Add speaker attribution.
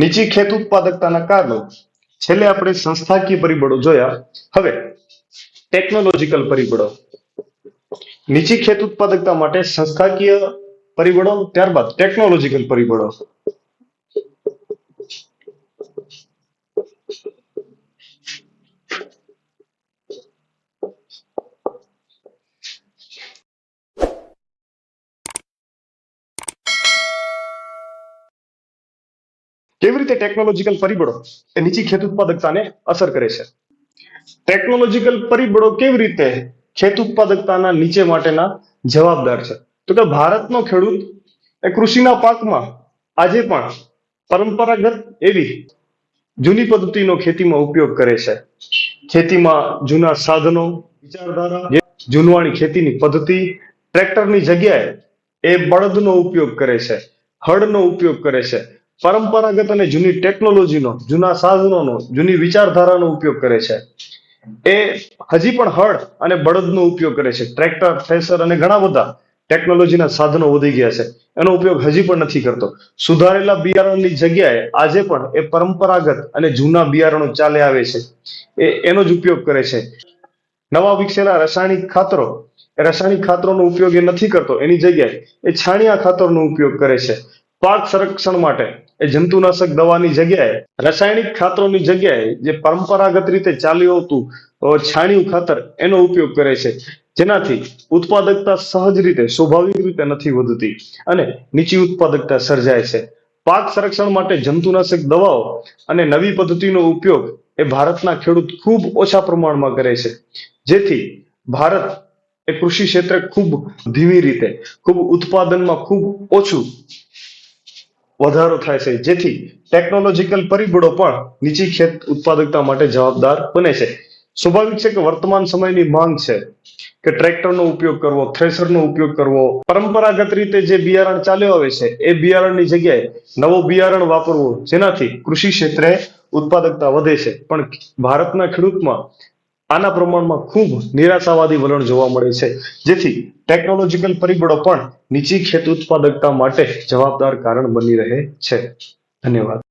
Speaker 1: નીચી ખેત ઉત્પાદકતાના કારણો. છેલ્લે આપણે સંસ્થાકીય પરિબળો જોયા. હવે ટેકનોલોજીકલ પરિબળો. નીચી ખેત ઉત્પાદકતા માટે સંસ્થાકીય પરિબળો, ત્યારબાદ ટેકનોલોજીકલ પરિબળો. કેવી રીતે ટેકનોલોજીકલ પરિબળો એ નીચી ખેત ઉત્પાદકતાને અસર કરે છે? ટેકનોલોજીકલ પરિબળો કેવી રીતે ખેત ઉત્પાદકતાના નીચે માટેના જવાબદાર છે? તો કે ભારતનો ખેડૂત એ કૃષિના પાકમાં આજે પણ પરંપરાગત એવી જૂની પદ્ધતિનો ખેતીમાં ઉપયોગ કરે છે. ખેતીમાં જૂના સાધનો, વિચારધારા, જૂનવાણી ખેતીની પદ્ધતિ, ટ્રેક્ટરની જગ્યાએ એ બળદનો ઉપયોગ કરે છે, હળનો ઉપયોગ કરે છે. પરંપરાગત અને જૂની ટેકનોલોજીનો, જૂના સાધનોનો, જૂની વિચારધારાનો ઉપયોગ કરે છે. એ હજી પણ હળ અને બળદનો ઉપયોગ કરે છે. ટ્રેક્ટર, થ્રેશર અને ઘણા બધા ટેકનોલોજીના સાધનો વધી ગયા છે, એનો ઉપયોગ હજી પણ નથી કરતો. સુધારેલા બિયારણની જગ્યાએ આજે પણ એ પરંપરાગત અને જૂના બિયારણો ચાલે આવે છે, એનો જ ઉપયોગ કરે છે. નવા વિકસેલા રાસાયણિક ખાતરો, એ રાસાયણિક ખાતરોનો ઉપયોગ એ નથી કરતો, એની જગ્યાએ એ છાણિયા ખાતરનો ઉપયોગ કરે છે. પાક સંરક્ષણ માટે એ જંતુનાશક દવાની જગ્યાએ, રાસાયણિક ખાતરોની જગ્યાએ જે પરંપરાગત રીતે ચાલ્યું આવતું છાણિયું ખાતર, એનો ઉપયોગ કરે છે. જેનાથી ઉત્પાદકતા સહજ રીતે, સ્વાભાવિક રીતે નથી વધતી અને નીચી ઉત્પાદકતા સર્જાય છે. પાક સંરક્ષણ માટે જંતુનાશક દવાઓ અને નવી પદ્ધતિનો ઉપયોગ એ ભારતના ખેડૂત ખૂબ ઓછા પ્રમાણમાં કરે છે. જેથી ભારત એ કૃષિ ક્ષેત્રે ખૂબ ધીમી રીતે, ખૂબ ઉત્પાદનમાં ખૂબ ઓછું વધારો થાય છે. જેથી ટેકનોલોજીકલ પરિબળો પણ નીચી ખેત ઉત્પાદકતા માટે જવાબદાર બને છે. સ્વાભાવિક છે કે વર્તમાન સમયની માંગ છે કે ટ્રેક્ટરનો ઉપયોગ કરવો, થ્રેશરનો ઉપયોગ કરવો, પરંપરાગત રીતે જે બિયારણ ચાલ્યું આવે છે એ બિયારણની જગ્યાએ નવો બિયારણ વાપરવું, જેનાથી કૃષિ ક્ષેત્રે ઉત્પાદકતા વધે છે. પણ ભારતના ખેડૂતમાં આના પ્રમાણમાં ખૂબ નિરાશાવાદી વલણ જોવા મળે છે. જેથી ટેકનોલોજીકલ પરિબળો પણ નીચી ખેત ઉત્પાદકતા માટે જવાબદાર કારણ બની રહે છે. ધન્યવાદ.